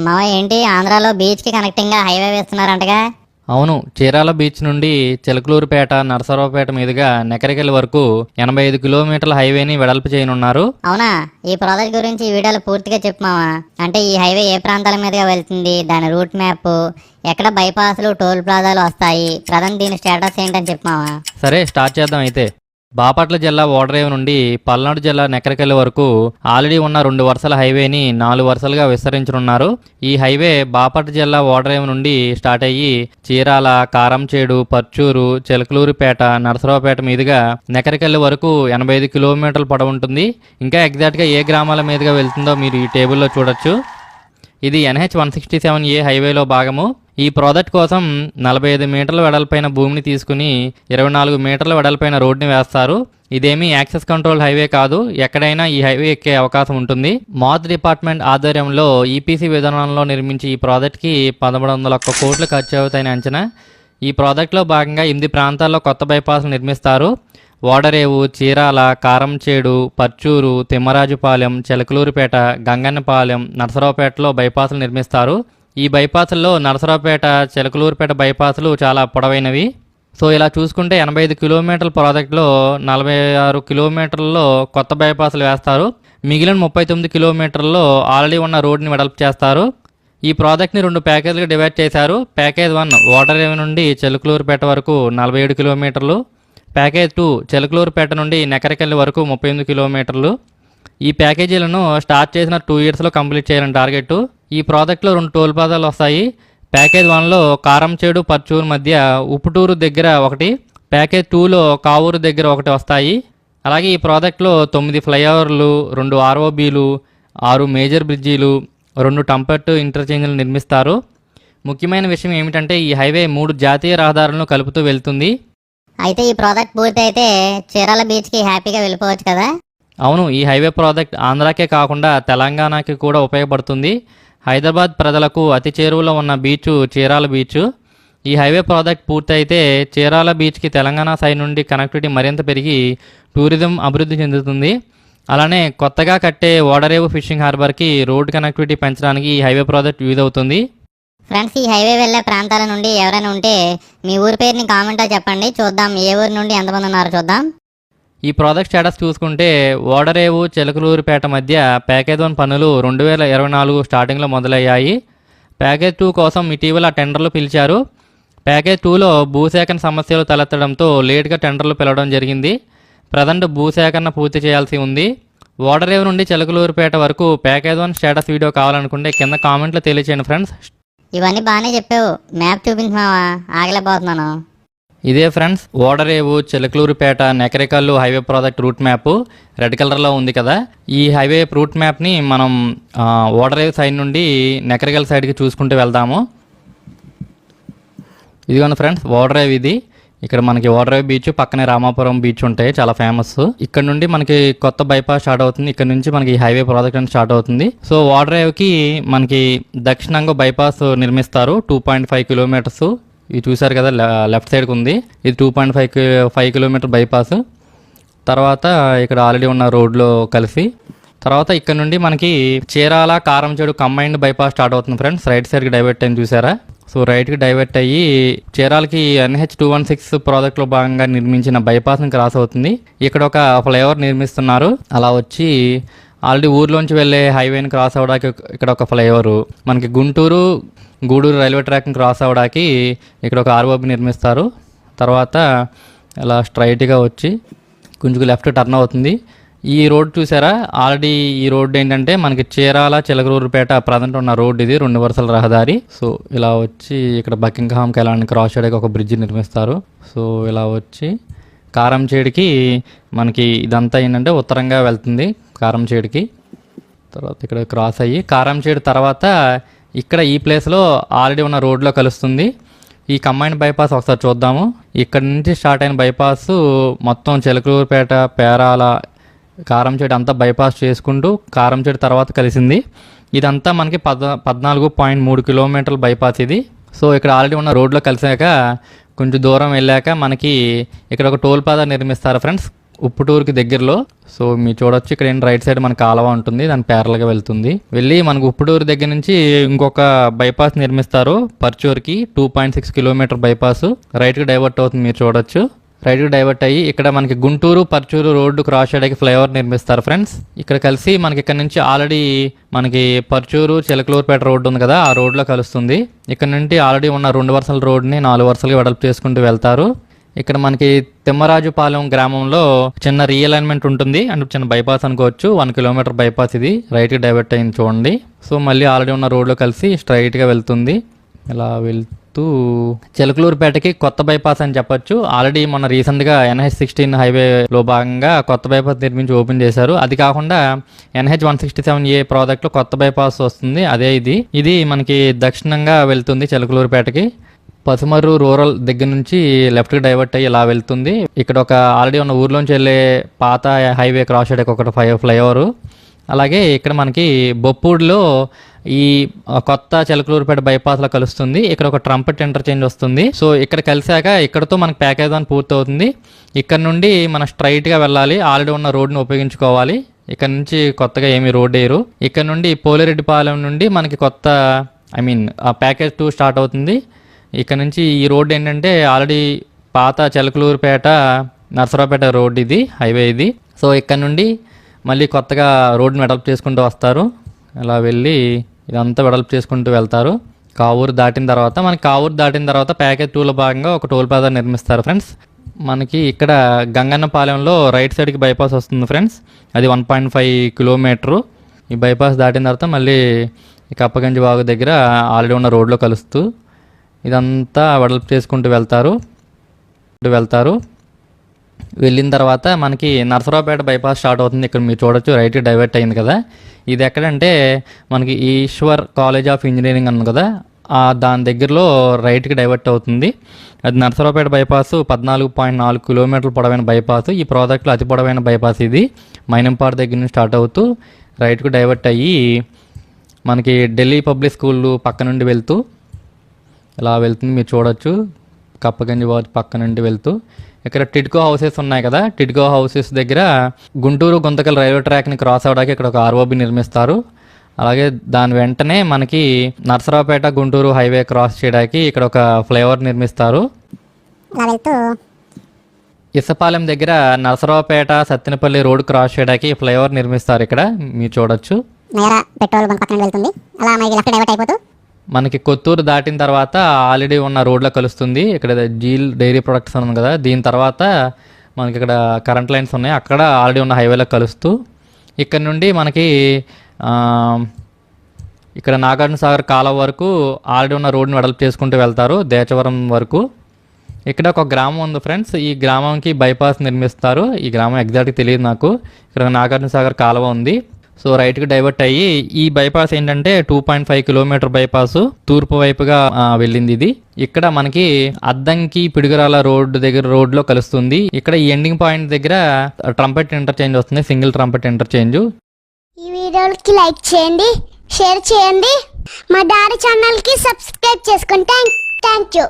మా ఏంటి ఆంధ్రాలో బీచ్ కి కనెక్టింగ్ గా హైవే వేస్తున్నారంటగా. అవును, చీరాల బీచ్ నుండి చిలకలూరుపేట నరసరావుపేట మీదుగా నెకరికల్ వరకు 85 కిలోమీటర్ల హైవేని వెడల్పు చేయనున్నారు. అవునా, ఈ ప్రాజెక్ట్ గురించి ఈ వీడియోలో పూర్తిగా చెప్పు మావా. అంటే ఈ హైవే ఏ ప్రాంతాల మీదుగా వెళ్తుంది, దాని రూట్ మ్యాప్, ఎక్కడ బైపాస్లు టోల్ ప్లాజాలు వస్తాయి, ప్రధాన దీని స్టేటస్ ఏంటని చెప్పు మావా. సరే, స్టార్ట్ చేద్దాం అయితే. బాపట్ల జిల్లా ఓడరేవు నుండి పల్నాడు జిల్లా నెకరికల్ వరకు ఆల్రెడీ ఉన్న 2 వరుసల హైవేని 4 వరుసలుగా విస్తరించనున్నారు. ఈ హైవే బాపట్ల జిల్లా ఓడరేవు నుండి స్టార్ట్ అయ్యి చీరాల, కారంచేడు, పర్చూరు, చిలకలూరుపేట, నరసరావుపేట మీదుగా నెకరికల్ వరకు 85 కిలోమీటర్ల పొడవు ఉంటుంది. ఇంకా ఎగ్జాక్ట్గా ఏ గ్రామాల మీదుగా వెళ్తుందో మీరు ఈ టేబుల్లో చూడొచ్చు. ఇది NH 167A హైవేలో భాగము. ఈ ప్రాజెక్ట్ కోసం 45 మీటర్ల వెడల్పైన భూమిని తీసుకుని 24 మీటర్ల వెడల్పైన రోడ్ని వేస్తారు. ఇదేమీ యాక్సెస్ కంట్రోల్ హైవే కాదు, ఎక్కడైనా ఈ హైవే ఎక్కే అవకాశం ఉంటుంది. మాత్ డిపార్ట్మెంట్ ఆధ్వర్యంలో EPC విధానంలో నిర్మించి ఈ ప్రాజెక్ట్కి 1301 కోట్లు ఖర్చు అవుతాయని అంచనా. ఈ ప్రాజెక్టులో భాగంగా 8 ప్రాంతాల్లో కొత్త బైపాస్లు నిర్మిస్తారు. ఓడరేవు, చీరాల, కారంచేడు, పర్చూరు, తిమ్మరాజుపాలెం, చిలకలూరుపేట, గంగన్నపాలెం, నరసరావుపేటలో బైపాసులు నిర్మిస్తారు. ఈ బైపాసుల్లో నరసరావుపేట, చిలకలూరుపేట బైపాసులు చాలా పొడవైనవి. సో ఇలా చూసుకుంటే 85 కిలోమీటర్ల ప్రాజెక్టులో 46 కిలోమీటర్లలో కొత్త బైపాసులు వేస్తారు. మిగిలిన 39 కిలోమీటర్లలో ఆల్రెడీ ఉన్న రోడ్ని వెడల్పు చేస్తారు. ఈ ప్రాజెక్ట్ని 2 ప్యాకేజీలుగా డివైడ్ చేశారు. ప్యాకేజ్ 1 ఓడరేవు నుండి చిలకలూరుపేట వరకు 47 కిలోమీటర్లు. ప్యాకేజ్ 2 చిలకలూరుపేట నుండి నెకరికల్ వరకు 38 కిలోమీటర్లు. ఈ ప్యాకేజీలను స్టార్ట్ చేసిన 2 ఇయర్స్లో కంప్లీట్ చేయాలని టార్గెట్. ఈ ప్రాజెక్ట్లో 2 టోల్ ప్లాజాలు వస్తాయి. ప్యాకేజ్ 1లో కారంచేడు, పర్చూరు మధ్య ఉప్పుటూరు దగ్గర ఒకటి, ప్యాకేజ్ 2లో కావూరు దగ్గర ఒకటి వస్తాయి. అలాగే ఈ ప్రాజెక్ట్లో 9 ఫ్లైఓవర్లు, 2 ROBలు, 6 మేజర్ బ్రిడ్జీలు, 2 టంపర్ట్ ఇంటర్చేంజ్లు నిర్మిస్తారు. ముఖ్యమైన విషయం ఏమిటంటే ఈ హైవే 3 జాతీయ రహదారులను కలుపుతూ వెళ్తుంది. అయితే ఈ ప్రాజెక్ట్ పూర్తి అయితే చీరాల బీచ్కి హ్యాపీగా వెళ్ళిపోవచ్చు కదా. అవును, ఈ హైవే ప్రాజెక్ట్ ఆంధ్రాకే కాకుండా తెలంగాణకి కూడా ఉపయోగపడుతుంది. హైదరాబాద్ ప్రజలకు అతి చేరువలో ఉన్న బీచ్ చీరాల బీచ్. ఈ హైవే ప్రాజెక్ట్ పూర్తయితే చీరాల బీచ్కి తెలంగాణ సైడ్ నుండి కనెక్టివిటీ మరింత పెరిగి టూరిజం అభివృద్ధి చెందుతుంది. అలానే కొత్తగా కట్టే ఓడరేవు ఫిషింగ్ హార్బర్కి రోడ్ కనెక్టివిటీ పెంచడానికి ఈ హైవే ప్రాజెక్ట్ యూజ్ అవుతుంది. ఫ్రెండ్స్, ఈ హైవే వెళ్ళే ప్రాంతాల నుండి ఎవరైనా ఉంటే మీ ఊరి పేరుని కామెంట్లో చెప్పండి, చూద్దాం ఏ ఊరి నుండి ఎంతమంది ఉన్నారో చూద్దాం. ఈ ప్రాజెక్ట్ స్టేటస్ చూసుకుంటే ఓడరేవు, చిలకలూరుపేట మధ్య ప్యాకేజ్ 1 పనులు 2024 స్టార్టింగ్లో మొదలయ్యాయి. ప్యాకేజ్ 2 కోసం ఇటీవల టెండర్లు పిలిచారు. ప్యాకేజ్ 2లో భూసేకరణ సమస్యలు తలెత్తడంతో లేట్గా టెండర్లు పిలవడం జరిగింది. ప్రజెంట్ భూసేకరణ పూర్తి చేయాల్సి ఉంది. ఓడరేవు నుండి చిలకలూరుపేట వరకు ప్యాకేజ్ 1 స్టేటస్ వీడియో కావాలనుకుంటే కింద కామెంట్లో తెలియచేయండి ఫ్రెండ్స్. ఇవన్నీ బాగానే చెప్పావు, మ్యాప్ చూపించమావా, ఆగలేకపోతున్నాను. ఇదే ఫ్రెండ్స్ ఓడరేవు, Chilakaluripet, Nekarikallu highway project route map red కలర్లో ఉంది కదా. ఈ హైవే రూట్ మ్యాప్ని మనం ఓడరేవు సైడ్ నుండి నెకరికల్ సైడ్కి చూసుకుంటూ వెళ్దాము. ఇదిగోండి ఫ్రెండ్స్, ఓడరేవు ఇది. ఇక్కడ మనకి ఓడరేవు బీచ్ పక్కనే రామాపురం బీచ్ ఉంటాయి, చాలా ఫేమస్. ఇక్కడ నుండి మనకి కొత్త బైపాస్ స్టార్ట్ అవుతుంది. ఇక్కడ నుంచి మనకి హైవే ప్రాజెక్ట్ అని స్టార్ట్ అవుతుంది. సో ఓడరేవుకి మనకి దక్షిణంగా బైపాస్ నిర్మిస్తారు 2.5 కిలోమీటర్స్. ఇది చూసారు కదా, లెఫ్ట్ సైడ్కి ఉంది. ఇది 2.5 కిలోమీటర్ బైపాస్. తర్వాత ఇక్కడ ఆల్రెడీ ఉన్న రోడ్లో కలిసి తర్వాత ఇక్కడ నుండి మనకి Chirala, Karamchedu combined bypass start అవుతుంది ఫ్రెండ్స్. రైట్ సైడ్కి డైవర్ట్ అయింది చూసారా. సో రైట్కి డైవర్ట్ అయ్యి చీరాలకి NH 216 ప్రాజెక్ట్లో భాగంగా నిర్మించిన బైపాస్ని క్రాస్ అవుతుంది. ఇక్కడ ఒక ఫ్లైఓవర్ నిర్మిస్తున్నారు. అలా వచ్చి ఆల్రెడీ ఊర్లోంచి వెళ్ళే హైవేని క్రాస్ అవ్వడానికి ఇక్కడ ఒక ఫ్లైఓవర్, మనకి గుంటూరు, గూడూరు రైల్వే ట్రాక్ని క్రాస్ అవ్వడానికి ఇక్కడ ఒక ROB నిర్మిస్తారు. తర్వాత ఇలా స్ట్రైట్గా వచ్చి కొంచెం లెఫ్ట్ టర్న్ అవుతుంది. ఈ రోడ్ చూసారా, ఆల్రెడీ ఈ రోడ్ ఏంటంటే మనకి చీరాల, చిలకలూరుపేట ప్రజెంట్ ఉన్న రోడ్ ఇది, 2 వరుసల రహదారి. సో ఇలా వచ్చి ఇక్కడ బకింగ్హామ్కి ఎలా క్రాస్ చేయడానికి ఒక బ్రిడ్జ్ నిర్మిస్తారు. సో ఇలా వచ్చి కారంచేడుకి మనకి ఇదంతా ఏంటంటే ఉత్తరంగా వెళ్తుంది కారంచేడుకి. తర్వాత ఇక్కడ క్రాస్ అయ్యి కారంచేడు తర్వాత ఇక్కడ ఈ ప్లేస్లో ఆల్రెడీ ఉన్న రోడ్లో కలుస్తుంది. ఈ కంబైన్డ్ బైపాస్ ఒకసారి చూద్దాము. ఇక్కడ నుంచి స్టార్ట్ అయిన బైపాస్ మొత్తం చిలకలూరుపేట, పేరాల, కారంచేడు అంతా బైపాస్ చేసుకుంటూ కారంచేడు తర్వాత కలిసింది. ఇదంతా మనకి 14.3 కిలోమీటర్ల బైపాస్ ఇది. సో ఇక్కడ ఆల్రెడీ ఉన్న రోడ్లో కలిసాక కొంచెం దూరం వెళ్ళాక మనకి ఇక్కడ ఒక టోల్ ప్లాజా నిర్మిస్తారు ఫ్రెండ్స్. ఉప్పుటూరుకి దగ్గరలో. సో మీరు చూడొచ్చు ఇక్కడ ఏంటి రైట్ సైడ్ మన కాలువ ఉంటుంది, దాని పేరలుగా వెళ్తుంది. వెళ్ళి మనకు ఉప్పుటూరు దగ్గర నుంచి ఇంకొక బైపాస్ నిర్మిస్తారు పర్చూర్కి. 2.6 కిలోమీటర్ బైపాస్ రైట్కి డైవర్ట్ అవుతుంది, మీరు చూడొచ్చు. రైట్కి డైవర్ట్ అయ్యి ఇక్కడ మనకి గుంటూరు పర్చూరు రోడ్డు క్రాస్ చేయడానికి ఫ్లైఓవర్ నిర్మిస్తారు ఫ్రెండ్స్. ఇక్కడ కలిసి మనకి ఇక్కడ నుంచి ఆల్రెడీ మనకి పర్చూరు చిలకలూరుపేట రోడ్డు ఉంది కదా, ఆ రోడ్లో కలుస్తుంది. ఇక్కడ నుండి ఆల్రెడీ ఉన్న 2 వరుసల రోడ్డుని 4 వరుసలుగా వెడల్పు చేసుకుంటూ వెళ్తారు. ఇక్కడ మనకి తిమ్మరాజుపాలెం గ్రామంలో చిన్న రీఅలైన్మెంట్ ఉంటుంది, అంటే చిన్న బైపాస్ అనుకోవచ్చు. 1 కిలోమీటర్ బైపాస్ ఇది రైట్కి డైవర్ట్ అయింది చూడండి. సో మళ్ళీ ఆల్రెడీ ఉన్న రోడ్లో కలిసి స్ట్రైట్గా వెళ్తుంది. ఇలా వెళ్తూ చిలకలూరుపేటకి కొత్త బైపాస్ అని చెప్పొచ్చు. ఆల్రెడీ మొన్న రీసెంట్గా NH16 హైవేలో భాగంగా కొత్త బైపాస్ నిర్మించి ఓపెన్ చేశారు. అది కాకుండా NH167A ప్రాజెక్ట్లో కొత్త బైపాస్ వస్తుంది, అదే ఇది మనకి దక్షిణంగా వెళ్తుంది చిలకలూరుపేటకి. పసుమర్రు రూరల్ దగ్గర నుంచి లెఫ్ట్కి డైవర్ట్ అయ్యి ఇలా వెళ్తుంది. ఇక్కడ ఒక ఆల్రెడీ ఉన్న ఊర్లోంచి వెళ్ళే పాత హైవే క్రాస్ చేయడానికి ఒకటి ఫ్లైఓవరు. అలాగే ఇక్కడ మనకి బొప్పూడిలో ఈ కొత్త చిలకలూరుపేట బైపాస్లో కలుస్తుంది. ఇక్కడ ఒక ట్రంపెట్ ఇంటర్చేంజ్ వస్తుంది. సో ఇక్కడ కలిసాక ఇక్కడతో మనకి ప్యాకేజ్ అని పూర్తి అవుతుంది. ఇక్కడ నుండి మనం స్ట్రైట్గా వెళ్ళాలి, ఆల్రెడీ ఉన్న రోడ్ని ఉపయోగించుకోవాలి. ఇక్కడ నుంచి కొత్తగా ఏమీ రోడ్ వేయరు. ఇక్కడ నుండి పోలిరెడ్డిపాలెం నుండి మనకి కొత్త ప్యాకేజ్ 2 స్టార్ట్ అవుతుంది. ఇక్కడ నుంచి ఈ రోడ్డు ఏంటంటే ఆల్రెడీ పాత చిలకలూరుపేట నరసరావుపేట రోడ్, ఇది హైవే ఇది. సో ఇక్కడ నుండి మళ్ళీ కొత్తగా రోడ్ని వెడల్పు చేసుకుంటూ వస్తారు. అలా వెళ్ళి ఇదంతా వెడల్పు చేసుకుంటూ వెళ్తారు. కావూరు దాటిన తర్వాత ప్యాకేజ్ 2లో భాగంగా ఒక టోల్ ప్లాజా నిర్మిస్తారు ఫ్రెండ్స్. మనకి ఇక్కడ గంగన్నపాలెంలో రైట్ సైడ్కి బైపాస్ వస్తుంది ఫ్రెండ్స్, అది 1.5 కిలోమీటరు. ఈ బైపాస్ దాటిన తర్వాత మళ్ళీ ఈ కప్పగంజి వాగు దగ్గర ఆల్రెడీ ఉన్న రోడ్లో కలుస్తూ ఇదంతా వెడల్పు చేసుకుంటూ వెళ్తారు. వెళ్ళిన తర్వాత మనకి నరసరావుపేట బైపాస్ స్టార్ట్ అవుతుంది. ఇక్కడ మీరు చూడొచ్చు రైట్కి డైవర్ట్ అయింది కదా. ఇది ఎక్కడంటే మనకి ఈశ్వర్ కాలేజ్ ఆఫ్ ఇంజనీరింగ్ అన్న కదా, దాని దగ్గరలో రైట్కి డైవర్ట్ అవుతుంది. అది నరసరావుపేట బైపాస్ 14.4 కిలోమీటర్ల పొడవైన బైపాస్. ఈ ప్రాజెక్టులో అతి పొడవైన బైపాస్ ఇది. మైనంపాడు దగ్గర నుంచి స్టార్ట్ అవుతూ రైట్కి డైవర్ట్ అయ్యి మనకి ఢిల్లీ పబ్లిక్ స్కూల్ పక్క నుండి వెళ్తూ ఇలా వెళ్తుంది, మీరు చూడొచ్చు. కప్పగంజి వాగు పక్క నుండి వెళ్తూ ఇక్కడ టిడ్కో హౌసెస్ ఉన్నాయి కదా, టిడ్కో హౌసెస్ దగ్గర గుంటూరు గుంతకల్ రైల్వే ట్రాక్ని క్రాస్ అవ్వడానికి ఇక్కడ ఒక ROB నిర్మిస్తారు. అలాగే దాని వెంటనే మనకి నరసరావుపేట గుంటూరు హైవే క్రాస్ చేయడానికి ఇక్కడ ఒక ఫ్లైఓవర్ నిర్మిస్తారు. ఇసపాలెం దగ్గర నరసరావుపేట సత్తెనపల్లి రోడ్ క్రాస్ చేయడానికి ఫ్లైఓవర్ నిర్మిస్తారు, ఇక్కడ మీరు చూడొచ్చు. మనకి కొత్తూరు దాటిన తర్వాత ఆల్రెడీ ఉన్న రోడ్లో కలుస్తుంది. ఇక్కడ జీల్ డైరీ ప్రొడక్ట్స్ ఉంది కదా, దీని తర్వాత మనకి ఇక్కడ కరెంట్ లైన్స్ ఉన్నాయి, అక్కడ ఆల్రెడీ ఉన్న హైవేలో కలుస్తూ ఇక్కడ నుండి మనకి ఇక్కడ నాగార్జునసాగర్ కాలువ వరకు ఆల్రెడీ ఉన్న రోడ్ని వెడల్పు చేసుకుంటూ వెళ్తారు దేచవరం వరకు. ఇక్కడ ఒక గ్రామం ఉంది ఫ్రెండ్స్, ఈ గ్రామంకి బైపాస్ నిర్మిస్తారు. ఈ గ్రామం ఎగ్జాక్ట్గా తెలియదు నాకు. ఇక్కడ నాగార్జునసాగర్ కాలువ ఉంది. సో రైట్కి డైవర్ట్ అయ్యి ఈ బైపాస్ ఏంటంటే 2.5 కిలోమీటర్ బైపాస్ తూర్పు వైపుగా వెళ్ళింది ఇది. ఇక్కడ మనకి అద్దంకి పిడుగురాల రోడ్లో కలుస్తుంది. ఇక్కడ ఈ ఎండింగ్ పాయింట్ దగ్గర ట్రంపెట్ ఇంటర్చేంజ్ వస్తుంది, సింగిల్ ట్రంపెట్ ఇంటర్చేంజ్. ఈ వీడియోకి లైక్ చేయండి, షేర్ చేయండి, మా డాడీ ఛానల్కి సబ్స్క్రైబ్ చేసుకోండి. Thank you.